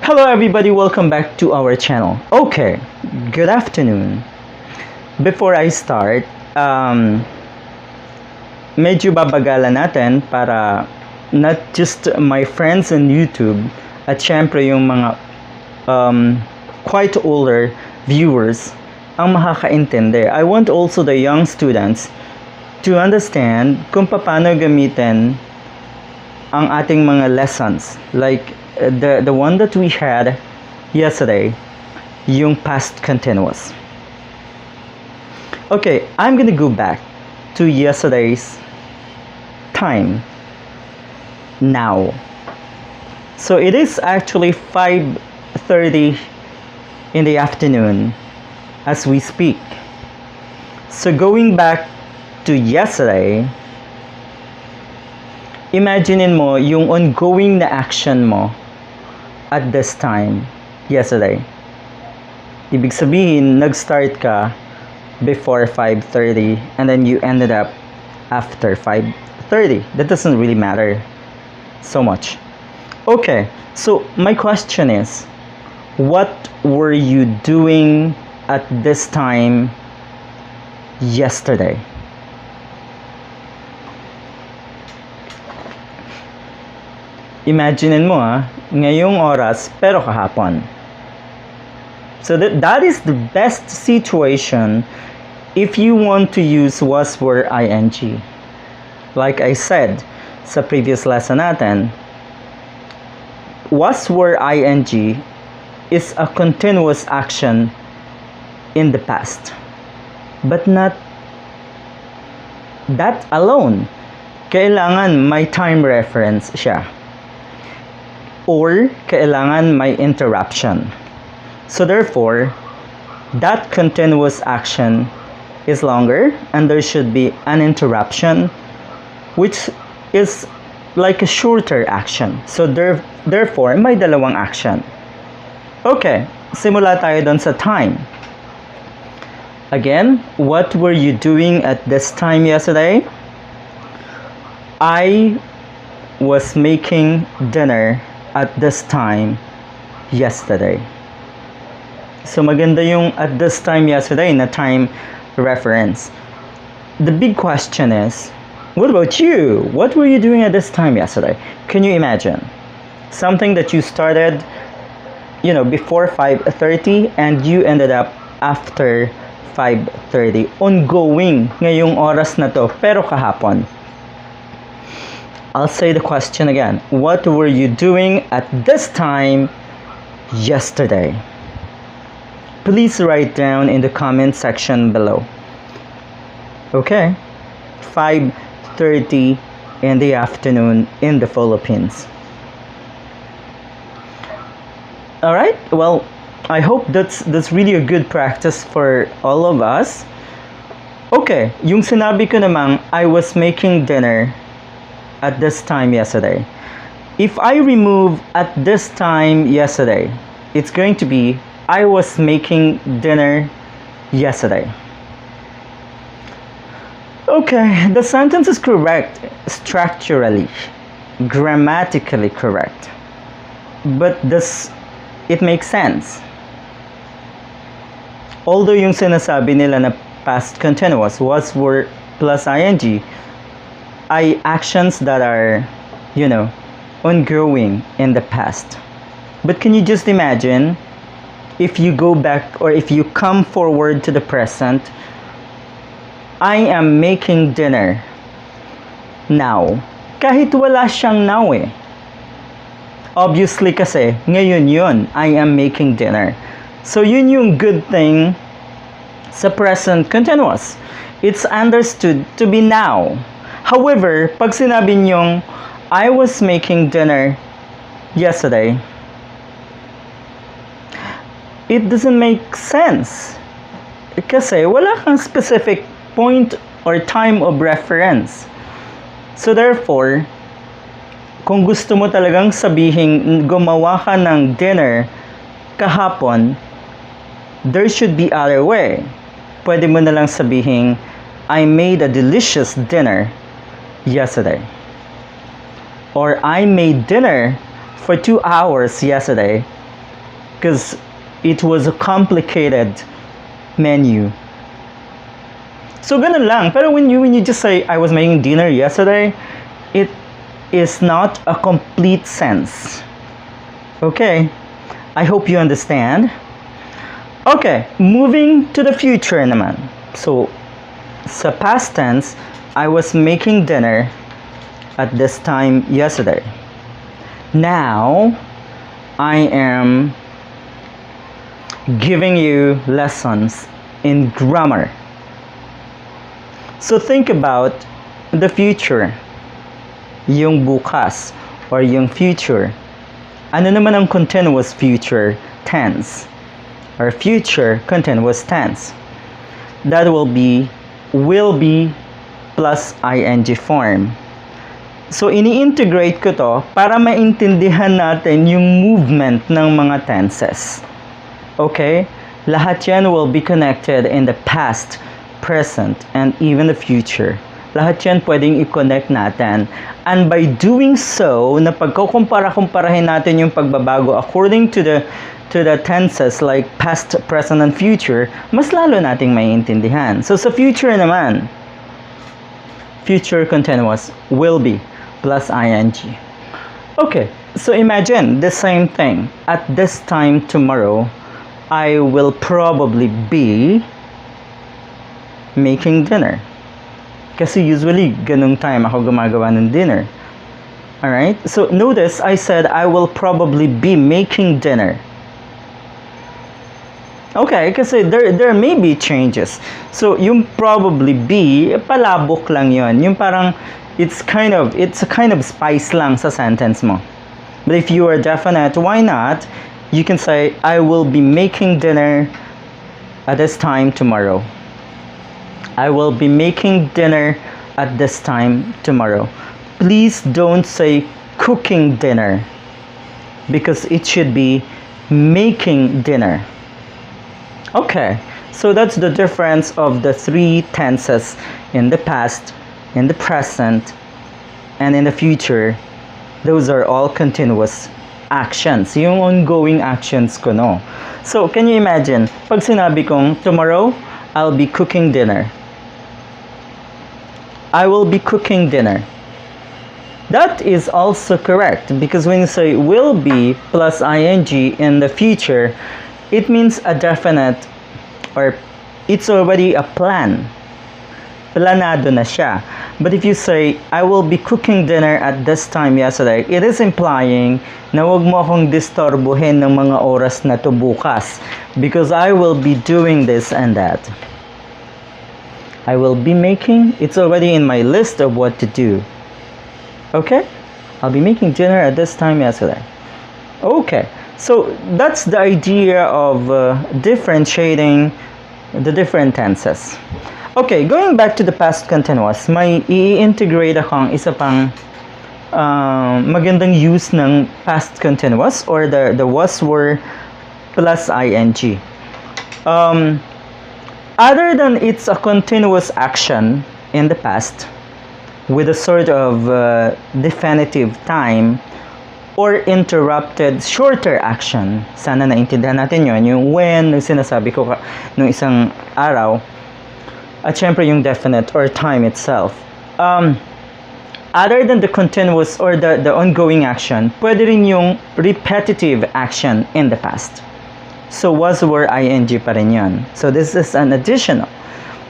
Hello everybody, welcome back to our channel. Okay, good afternoon. Before I start, medyo babagalan natin para not just my friends on YouTube at syempre yung mga quite older viewers ang makakaintindi. I want also the young students to understand kung paano gamitin ang ating mga lessons, like the one that we had yesterday, yung past continuous. Okay, I'm gonna go back to yesterday's time now. So it is actually 5:30 in the afternoon as we speak. So going back to yesterday, imaginein mo yung ongoing na action mo at this time yesterday. Ibig sabihin, nag-start ka before 5:30 and then you ended up after 5:30. That doesn't really matter so much. Okay, so my question is, what were you doing at this time yesterday? Imaginein mo ngayong oras pero kahapon. So that is the best situation if you want to use was were ing. Like I said sa previous lesson natin, was were ing is a continuous action in the past. But not that alone. Kailangan may time reference siya. Or kailangan may interruption. So therefore, that continuous action is longer and there should be an interruption which is like a shorter action. So therefore, may dalawang action. Okay, simula tayo dun sa time. Again, what were you doing at this time yesterday? I was making dinner at this time yesterday. So maganda yung at this time yesterday na time reference. The big question is, what about you? What were you doing at this time yesterday? Can you imagine? Something that you started, before 5:30 and you ended up after 5:30. Ongoing ngayong oras na to, pero kahapon. I'll say the question again. What were you doing at this time yesterday? Please write down in the comment section below. Okay, 5:30 in the afternoon in the Philippines. Alright, well, I hope that's really a good practice for all of us. Okay, yung sinabi ko namang I was making dinner at this time yesterday. If I remove at this time yesterday, it's going to be I was making dinner yesterday. Okay, the sentence is correct structurally, grammatically correct. But it makes sense. Although yung sinasabi nila na past continuous was were plus ing, ay actions that are, ongoing in the past. But can you just imagine if you go back or if you come forward to the present, I am making dinner now. Kahit wala siyang now eh. Obviously kasi, ngayon yun, I am making dinner. So yun yung good thing sa present continuous. It's understood to be now. However, pag sinabi niyong, I was making dinner yesterday, it doesn't make sense. Kasi wala kang specific point or time of reference. So therefore, kung gusto mo talagang sabihin gumawa ka ng dinner kahapon, there should be other way. Pwede mo na lang sabihin, I made a delicious dinner yesterday. Or I made dinner for 2 hours yesterday. because it was a complicated menu. So ganun lang. Pero when you just say I was making dinner yesterday, it is not a complete sense. Okay? I hope you understand. Okay, moving to the future naman. So sa past tense, I was making dinner at this time yesterday. Now, I am giving you lessons in grammar. So think about the future, yung bukas or yung future. Ano naman ang continuous future tense or future continuous tense? That will be plus ing form. So, ini-integrate ko to para maintindihan natin yung movement ng mga tenses. Okay? Lahat yan will be connected in the past, present, and even the future. Lahat yan pwedeng i-connect natin. And by doing so, na pagkukumpara-kumparahin natin yung pagbabago according to the tenses like past, present, and future, mas lalo nating maiintindihan. So, sa future naman, future continuous will be plus ing. Okay, so imagine the same thing. At this time tomorrow, I will probably be making dinner. Kasi usually, ganung time ako gumagawa ng dinner. Alright, so notice I said I will probably be making dinner. Okay, kasi there may be changes. So, yung probably be, palabok lang yon. Yung parang, it's a kind of spice lang sa sentence mo. But if you are definite, why not? You can say, I will be making dinner at this time tomorrow. I will be making dinner at this time tomorrow. Please don't say cooking dinner, because it should be making dinner. Okay, so that's the difference of the three tenses in the past, in the present, and in the future. Those are all continuous actions, yung ongoing actions ko, no? So, can you imagine, pag sinabi kong, tomorrow, I'll be cooking dinner. I will be cooking dinner. That is also correct, because when you say will be plus ing in the future, it means a definite, or it's already a plan. Planado na siya. But if you say, I will be cooking dinner at this time yesterday, it is implying na wag mo akong disturbuhin ng mga oras na to bukas, because I will be doing this and that. I will be making, it's already in my list of what to do. Okay? I'll be making dinner at this time yesterday. Okay. So that's the idea of differentiating the different tenses. Okay, going back to the past continuous, may i-integrate akong isa pang magandang use ng past continuous, or the was, were plus ing. Other than it's a continuous action in the past with a sort of definitive time, or interrupted shorter action. Sana naintindihan natin yon, yung when, yung sinasabi ko nung isang araw, at syempre yung definite or time itself. Other than the continuous or the ongoing action, pwede rin yung repetitive action in the past. So was, were, ing pa rin yun. So this is an additional.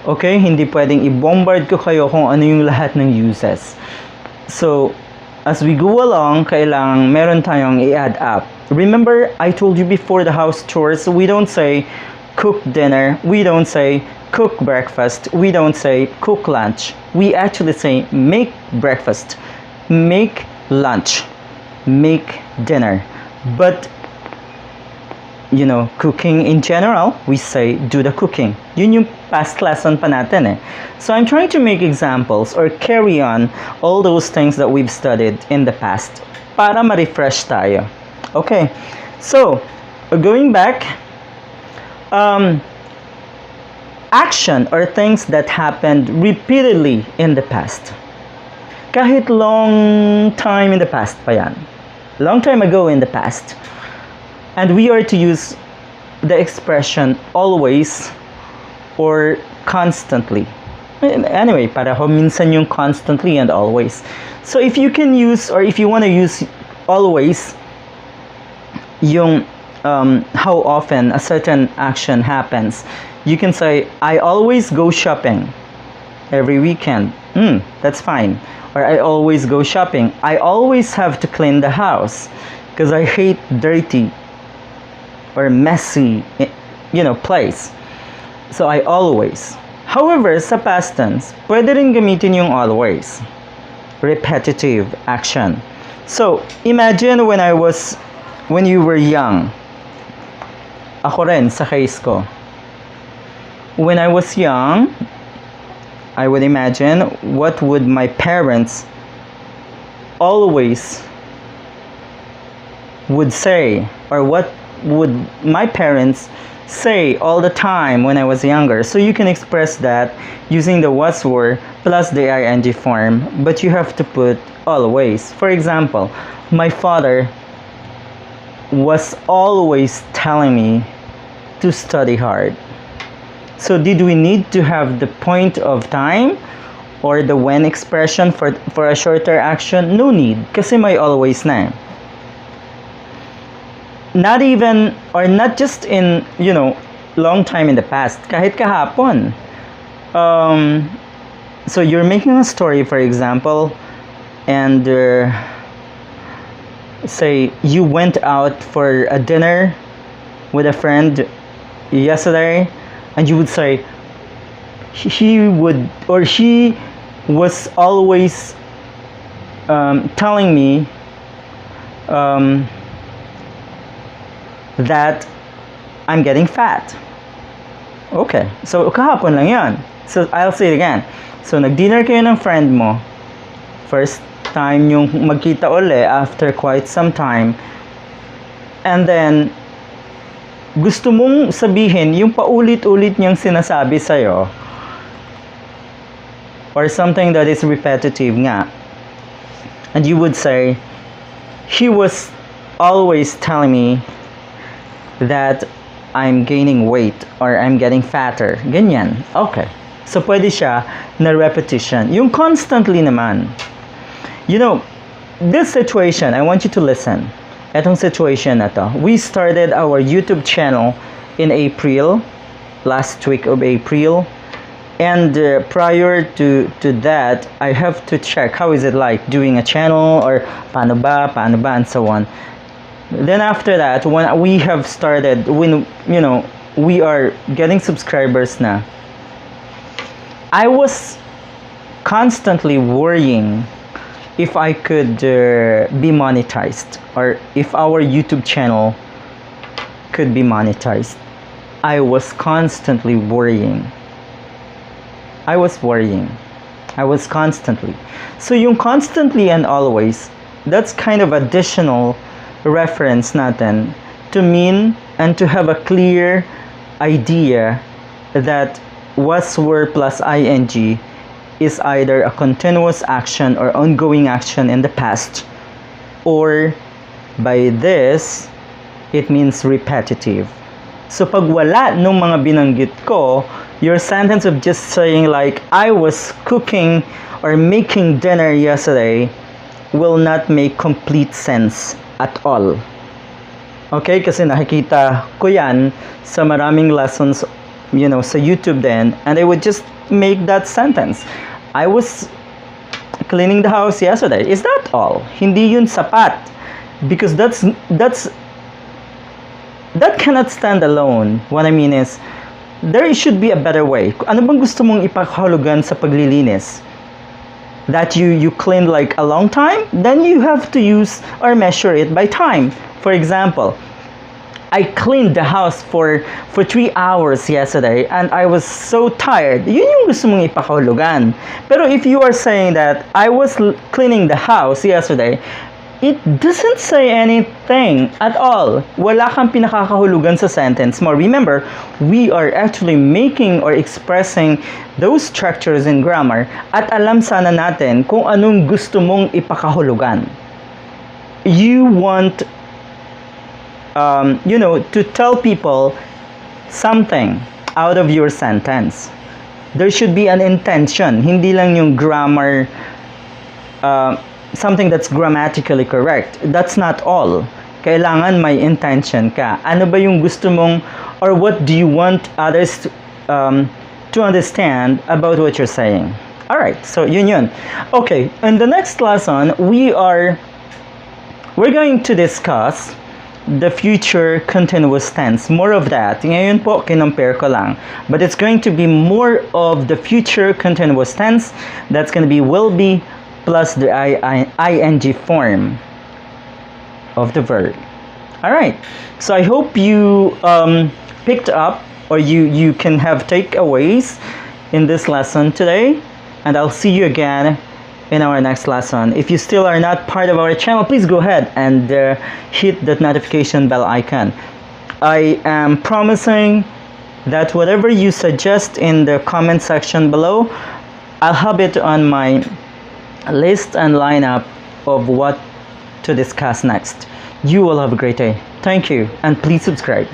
Okay, hindi pwedeng i-bombard ko kayo kung ano yung lahat ng uses. So, as we go along, kailangang meron tayong i-add up. Remember, I told you before the house chores, we don't say cook dinner, we don't say cook breakfast, we don't say cook lunch. We actually say make breakfast, make lunch, make dinner. But, you know, cooking in general, we say do the cooking. Yun yung past lesson pa natin eh. So I'm trying to make examples or carry on all those things that we've studied in the past para ma-refresh tayo. Okay, so going back, action or things that happened repeatedly in the past. Kahit long time in the past pa yan. Long time ago in the past. And we are to use the expression always or constantly. Anyway, pareho minsan yung constantly and always. So if you can use, or if you want to use always, yung how often a certain action happens, you can say, I always go shopping every weekend. That's fine. Or I always go shopping. I always have to clean the house because I hate dirty or messy, place. So I always. However, sa past tense, pwede rin gamitin yung always. Repetitive action. So, imagine when you were young. Ako rin, sa case ko. When I was young, I would imagine what would my parents always would say, or what would my parents say all the time when I was younger. So you can express that using the was were plus the ing form, but you have to put always. For example, my father was always telling me to study hard. So did we need to have the point of time or the when expression for a shorter action? No need, kasi may always na. Not even, or not just in, long time in the past, kahit kahapon. So you're making a story, for example, and say you went out for a dinner with a friend yesterday, and you would say, he would, or she was always telling me that I'm getting fat. Okay, so kahapon lang yan. So I'll say it again. So nag-dinner kayo ng friend mo. First time yung magkita uli after quite some time. And then, gusto mong sabihin yung paulit-ulit niyang sinasabi sa'yo, or something that is repetitive nga. And you would say, he was always telling me that I'm gaining weight or I'm getting fatter. Ganyan. Okay. So, pwede siya na repetition. Yung constantly naman. This situation, I want you to listen. Etong situation na to. We started our YouTube channel in April, last week of April. And prior to that, I have to check how is it like doing a channel, or paano ba, and so on. Then after that, when we have started, when we are getting subscribers na, I was constantly worrying if I could be monetized, or if our YouTube channel could be monetized. I was constantly worrying. I was constantly. So yung constantly and always, that's kind of additional reference natin to mean and to have a clear idea that was were plus ing is either a continuous action or ongoing action in the past, or by this it means repetitive. So pag wala nung mga binanggit ko, your sentence of just saying like I was cooking or making dinner yesterday will not make complete sense at all. Okay? Kasi nakikita ko yan sa maraming lessons, sa YouTube din, and I would just make that sentence. I was cleaning the house yesterday. Is that all? Hindi yun sapat. Because that cannot stand alone. What I mean is, there should be a better way. Ano bang gusto mong ipakahulugan sa paglilinis? That you cleaned like a long time? Then you have to use or measure it by time. For example, I cleaned the house for 3 hours yesterday and I was so tired. Yun yung gusto mong ipakahulugan. Pero if you are saying that I was cleaning the house yesterday, it doesn't say anything at all. Wala kang pinakakahulugan sa sentence mo. Remember, we are actually making or expressing those structures in grammar at alam sana natin kung anong gusto mong ipakahulugan. You want to tell people something out of your sentence. There should be an intention, hindi lang yung grammar, something that's grammatically correct. That's not all. Kailangan may intention ka. Ano ba yung gusto mong, or what do you want others to understand about what you're saying? Alright, so yun. Okay, in the next lesson, we're going to discuss the future continuous tense. More of that. Ngayon po, kinompare ko lang. But it's going to be more of the future continuous tense. That's going to be will be plus the ing form of the verb. Alright, so I hope you picked up, or you can have takeaways in this lesson today. And I'll see you again in our next lesson. If you still are not part of our channel, please go ahead and hit that notification bell icon. I am promising that whatever you suggest in the comment section below, I'll have it on my list and lineup of what to discuss next. You will have a great day. Thank you, and please subscribe.